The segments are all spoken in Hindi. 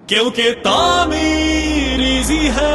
क्योंकि तामीर इजी है।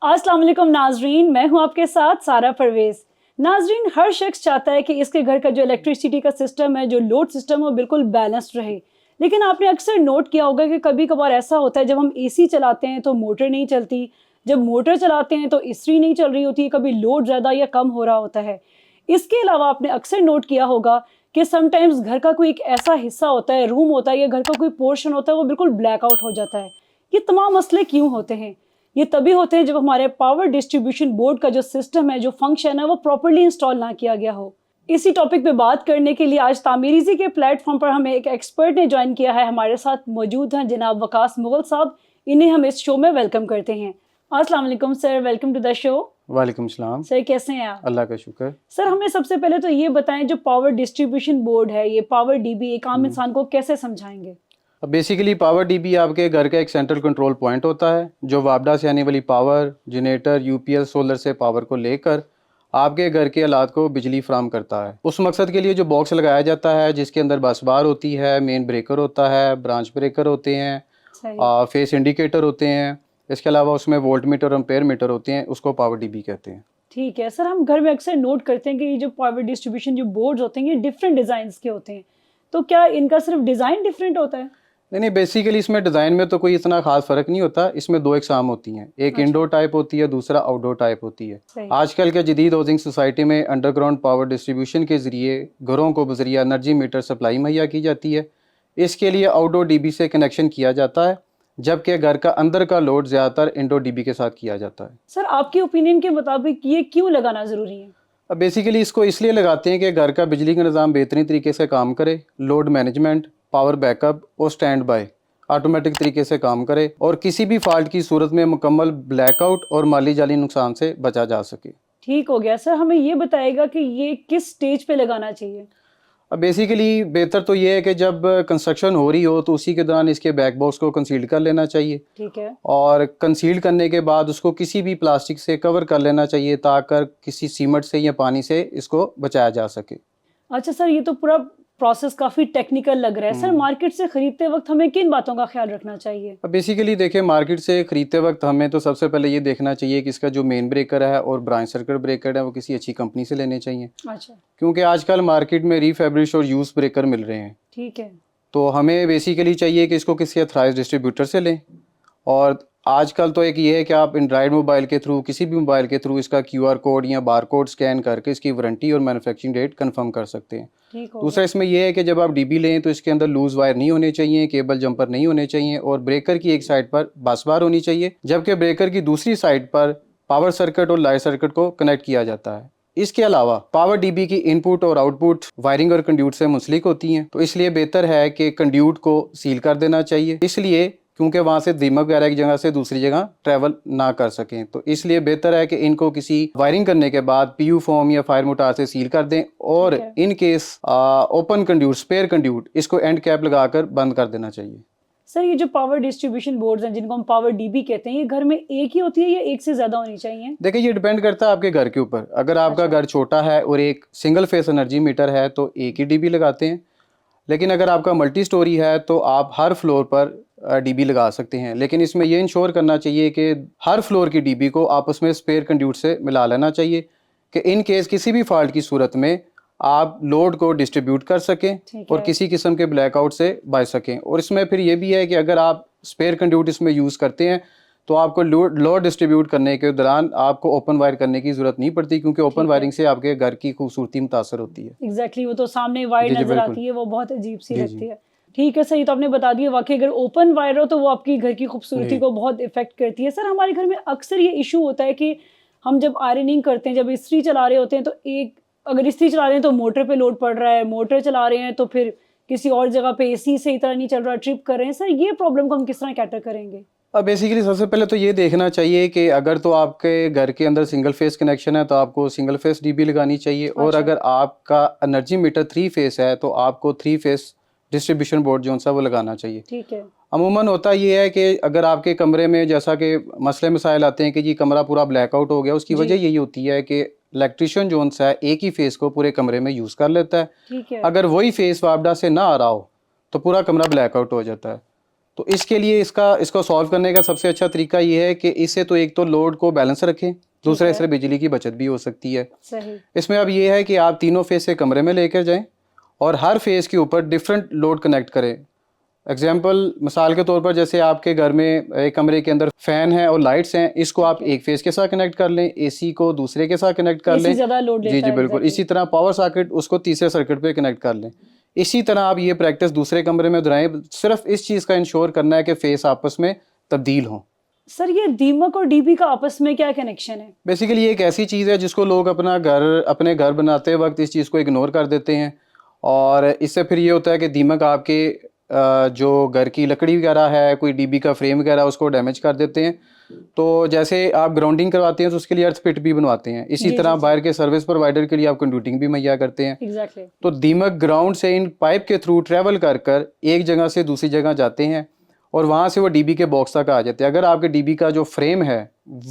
अस्सलाम वालेकुम नाजरीन, मैं हूं आपके साथ सारा परवेज। नाजरीन, हर शख्स चाहता है कि इसके घर का जो इलेक्ट्रिसिटी का सिस्टम है, जो लोड सिस्टम है, वो बिल्कुल बैलेंस्ड रहे। लेकिन आपने अक्सर नोट किया होगा कि कभी कभार ऐसा होता है जब हम एसी चलाते हैं तो मोटर नहीं चलती, जब मोटर चलाते हैं तो इस्त्री नहीं चल रही होती, कभी लोड ज़्यादा या कम हो रहा होता है। इसके अलावा आपने अक्सर नोट किया होगा कि समटाइम्स घर का कोई एक ऐसा हिस्सा होता है, रूम होता है या घर का कोई पोर्शन होता है, वो बिल्कुल ब्लैकआउट हो जाता है। ये तमाम मसले क्यों होते हैं? ये तभी होते हैं जब हमारे पावर डिस्ट्रीब्यूशन बोर्ड का जो सिस्टम है, जो फंक्शन है, वो प्रॉपर्ली इंस्टॉल ना किया गया हो। इसी टॉपिक पे बात करने के लिए आज तामीरीजी के प्लेटफॉर्म पर हमें एक एक्सपर्ट ने ज्वाइन किया है। हमारे साथ मौजूद हैं जनाब वकास मुगल साहब। इन्हें हम इस शो में वेलकम करते हैं। अस्सलाम वालेकुम sir, welcome to the show. वालेकुम सलाम। सर कैसे हैं आप? अल्लाह का शुक्र। सर हमें सबसे पहले तो ये बताएं, जो पावर डिस्ट्रीब्यूशन बोर्ड है, ये पावर डीबी, एक आम इंसान को कैसे समझाएंगे? बेसिकली पावर डीबी आपके घर का एक सेंट्रल कंट्रोल पॉइंट होता है जो वापडा से आने वाली पावर, जनरेटर, यूपीएल, सोलर से पावर को लेकर आपके घर के हालात को बिजली फराम करता है। उस मकसद के लिए जो बॉक्स लगाया जाता है, जिसके अंदर बस बार होती है, मेन ब्रेकर होता है, ब्रांच ब्रेकर होते हैं, फेस इंडिकेटर होते हैं, इसके अलावा उसमें वोल्ट मीटर, एम्पेयर मीटर होते हैं, उसको पावर डीबी कहते हैं। ठीक है सर, हम घर में अक्सर नोट करते हैं कि ये जो पावर डिस्ट्रीब्यूशन जो बोर्ड्स होते हैं, ये डिफरेंट डिज़ाइन के होते हैं, तो क्या इनका सिर्फ डिज़ाइन डिफरेंट होता है? नहीं, बेसिकली इसमें डिज़ाइन में तो कोई इतना खास फ़र्क नहीं होता। इसमें दो इकसाम होती हैं, एक इंडोर टाइप होती है, दूसरा आउटडोर टाइप होती है। आजकल के जदीद हाउसिंग सोसाइटी में अंडरग्राउंड पावर डिस्ट्रीब्यूशन के ज़रिए घरों को बज़रिया एनर्जी मीटर सप्लाई मुहैया की जाती है। इसके लिए आउटडोर डीबी से कनेक्शन किया जाता है, जबकि घर का अंदर का लोड ज़्यादातर इंडोर डीबी के साथ किया जाता है। सर आपके ओपिनियन के मुताबिक ये क्यों लगाना ज़रूरी है? अब बेसिकली इसको इसलिए लगाते हैं कि घर का बिजली का निज़ाम बेहतरीन तरीके से काम करे, लोड मैनेजमेंट, पावर बैकअप और स्टैंड बाय ऑटोमेटिक तरीके से काम करे और किसी भी फॉल्ट की सूरत में मुकम्मल ब्लैकआउट और माली जाली नुकसान से बचा जा सके। ठीक हो गया सर, हमें ये बताएगा कि ये किस स्टेज पे लगाना चाहिए? अब बेसिकली बेहतर तो ये है कि जब कंस्ट्रक्शन हो रही हो तो उसी के दौरान इसके बैक बॉक्स को कंसील कर लेना चाहिए। ठीक है। और कंसील करने के बाद उसको किसी भी प्लास्टिक से कवर कर लेना चाहिए ताकि किसी सीमेंट से या पानी से इसको बचाया जा सके। अच्छा सर, ये तो पूरा प्रोसेस काफ़ी टेक्निकल लग रहा है। सर मार्केट से ख़रीदते वक्त हमें किन बातों का ख्याल रखना चाहिए? अब बेसिकली देखिए, मार्केट से ख़रीदते वक्त हमें तो सबसे पहले ये देखना चाहिए कि इसका जो मेन ब्रेकर है और ब्रांच सर्किट ब्रेकर है वो किसी अच्छी कंपनी से लेने चाहिए। अच्छा। क्योंकि आजकल मार्केट में रीफैब्रिश और यूज ब्रेकर मिल रहे हैं। ठीक है। तो हमें बेसिकली चाहिए कि इसको किसी अथराइज डिस्ट्रीब्यूटर से लें। और आजकल तो एक ये है कि आप एंड्रॉयड मोबाइल के थ्रू, किसी भी मोबाइल के थ्रू इसका क्यूआर कोड या बार कोड स्कैन करके इसकी वारंटी और मैन्युफैक्चरिंग डेट कंफर्म कर सकते हैं। दूसरा इसमें यह है कि जब आप डीबी लें तो इसके अंदर लूज वायर नहीं होने चाहिए, केबल जंपर नहीं होने चाहिए और ब्रेकर की एक साइड पर बस बार होनी चाहिए, जबकि ब्रेकर की दूसरी साइड पर पावर सर्किट और लाइट सर्किट को कनेक्ट किया जाता है। इसके अलावा पावर डीबी की इनपुट और आउटपुट वायरिंग और कंड्यूट से मुंसलिक होती हैं, तो इसलिए बेहतर है कि कंड्यूट को सील कर देना चाहिए, इसलिए क्योंकि वहाँ से दीमक वगैरह एक जगह से दूसरी जगह ट्रैवल ना कर सकें। तो इसलिए बेहतर है कि इनको किसी वायरिंग करने के बाद पीयू फोम या फायर मोटार से सील कर दें और in case open conduit, spare conduit, इसको एंड कैप लगाकर बंद कर देना चाहिए। सर ये जो पावर डिस्ट्रीब्यूशन बोर्ड्स हैं जिनको हम पावर डीबी कहते हैं, ये घर में एक ही होती है या एक से ज़्यादा होनी चाहिए? देखिए, ये डिपेंड करता है आपके घर के ऊपर। अगर आपका घर छोटा है और एक सिंगल फेस एनर्जी मीटर है तो एक ही डीबी लगाते हैं, लेकिन अगर आपका मल्टी स्टोरी है तो आप हर फ्लोर पर डीबी लगा सकते हैं। लेकिन इसमें ये इंश्योर करना चाहिए कि हर फ्लोर की डीबी को आपस में स्पेयर कंड्यूट से मिला लेना चाहिए कि इन केस किसी भी फॉल्ट की सूरत में आप लोड को डिस्ट्रीब्यूट कर सकें और किसी किस्म के ब्लैकआउट से बच सकें। और इसमें फिर ये भी है कि अगर आप स्पेयर कंड्यूट इसमें यूज़ करते हैं तो आपको लोड डिस्ट्रीब्यूट करने के दौरान आपको ओपन वायर करने की ज़रूरत नहीं पड़ती, क्योंकि ओपन वायरिंग से आपके घर की खूबसूरती मुतासर होती है। एग्जैक्टली, वो तो सामने वायर नजर आती है, वो बहुत अजीब सी लगती है। ठीक है, सही तो आपने बता दिया। वाकई अगर ओपन वायर हो तो वो आपकी घर की खूबसूरती को बहुत इफेक्ट करती है। सर हमारे घर में अक्सर ये इशू होता है कि हम जब आयरनिंग करते हैं, जब इस्त्री चला रहे होते हैं, तो अगर इस्त्री चला रहे हैं तो मोटर पे लोड पड़ रहा है, मोटर चला रहे हैं तो फिर किसी और जगह पे एसी सही तरह नहीं चल रहा, ट्रिप कर रहे हैं। सर ये प्रॉब्लम को हम किस तरह कैटर करेंगे? अब बेसिकली सबसे पहले तो ये देखना चाहिए कि अगर तो आपके घर के अंदर सिंगल फेस कनेक्शन है तो आपको सिंगल फेस डीबी लगानी चाहिए। और अगर आपका एनर्जी मीटर 3 फेस है तो आपको 3 फेस डिस्ट्रीब्यूशन बोर्ड जो सा वो लगाना चाहिए। ठीक है। अमूमन होता ये है कि अगर आपके कमरे में जैसा कि मसले मसाइल आते हैं कि जी कमरा पूरा ब्लैकआउट हो गया, उसकी वजह यही होती है कि इलेक्ट्रिशियन जो सा है एक ही फेस को पूरे कमरे में यूज़ कर लेता है। ठीक है। अगर वही फेस वापडा से ना आ रहा हो तो पूरा कमरा ब्लैकआउट हो जाता है। तो इसके लिए इसको सॉल्व करने का सबसे अच्छा तरीका ये है कि इससे तो एक तो लोड को बैलेंस रखें, दूसरा इससे बिजली की बचत भी हो सकती है। सही। इसमें अब ये है कि आप तीनों फेज से कमरे में लेकर जाएं और हर फेज के ऊपर डिफरेंट लोड कनेक्ट करें। एग्जाम्पल मिसाल के तौर पर जैसे आपके घर में एक कमरे के अंदर फैन है और लाइट्स हैं, इसको आप एक फेज के साथ कनेक्ट कर लें, एसी को दूसरे के साथ कनेक्ट कर लें। ज़्यादा लोड लेता जी जी है, बिल्कुल। इसी तरह पावर सॉकेट उसको तीसरे सर्किट पे कनेक्ट कर लें। इसी तरह आप ये प्रैक्टिस दूसरे कमरे में दोहराएं। सिर्फ इस चीज़ का इंश्योर करना है कि फेस आपस में तब्दील हों। सर ये दीमक और डीबी का आपस में क्या कनेक्शन है? बेसिकली ये एक ऐसी चीज़ है जिसको लोग अपने घर बनाते वक्त इस चीज़ को इग्नोर कर देते हैं, और इससे फिर ये होता है कि दीमक आपके जो घर की लकड़ी वगैरह है, कोई डीबी का फ्रेम वगैरह, उसको डैमेज कर देते हैं। तो जैसे आप ग्राउंडिंग करवाते हैं तो उसके लिए अर्थ पिट भी बनवाते हैं, इसी तरह बाहर के सर्विस प्रोवाइडर के लिए आप कंड्यूटिंग भी मुहैया करते हैं। एग्जैक्टली। तो दीमक ग्राउंड से इन पाइप के थ्रू ट्रेवल कर कर एक जगह से दूसरी जगह जाते हैं और वहाँ से वो डीबी के बॉक्स तक आ जाते हैं। अगर आपके डीबी का जो फ्रेम है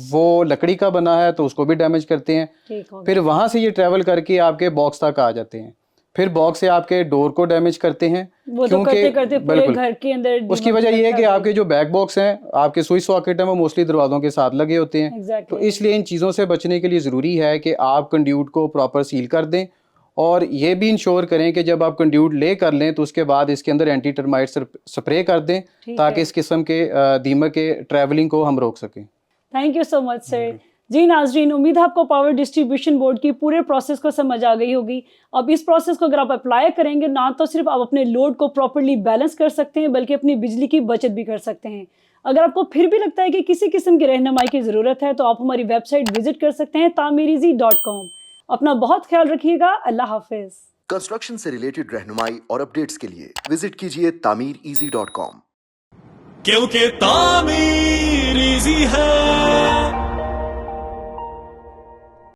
वो लकड़ी का बना है तो उसको भी डैमेज करते हैं। फिर वहाँ से ये ट्रेवल करके आपके बॉक्स तक आ जाते हैं, फिर बॉक्स से आपके डोर को डैमेज करते हैं। वो तो करते करते पूरे घर के अंदर। उसकी वजह ये है कि आपके जो बैक बॉक्स हैं, आपके स्विच सॉकेट हैं, वो मोस्टली दरवाजों के साथ लगे होते हैं। तो इसलिए इन चीज़ों से बचने के लिए ज़रूरी है कि आप कंड्यूट को प्रॉपर सील कर दें, और ये भी इंश्योर करें कि जब आप कंड्यूट ले कर लें तो उसके बाद इसके अंदर एंटी टर्माइट स्प्रे कर दें, ताकि इस किस्म के दीमक के ट्रैवलिंग को हम रोक सकें। Thank you so much sir. जी नाज़रीन, उम्मीद है आपको पावर डिस्ट्रीब्यूशन बोर्ड की पूरे प्रोसेस को समझ आ गई होगी। अब इस प्रोसेस को अगर आप अप्लाई करेंगे, ना तो सिर्फ आप अपने लोड को प्रॉपर्ली बैलेंस कर सकते हैं, बल्कि अपनी बिजली की बचत भी कर सकते हैं। अगर आपको फिर भी लगता है कि किसी किस्म की रहनुमाई की ज़रूरत है तो आप हमारी वेबसाइट विजिट कर सकते हैं tameereasy.com। अपना बहुत ख्याल रखिएगा। अल्लाह हाफिज़। कंस्ट्रक्शन से रिलेटेड रहनुमाई और अपडेट्स के लिए विजिट कीजिए tameereasy.com। क्योंकि तामीर इजी है।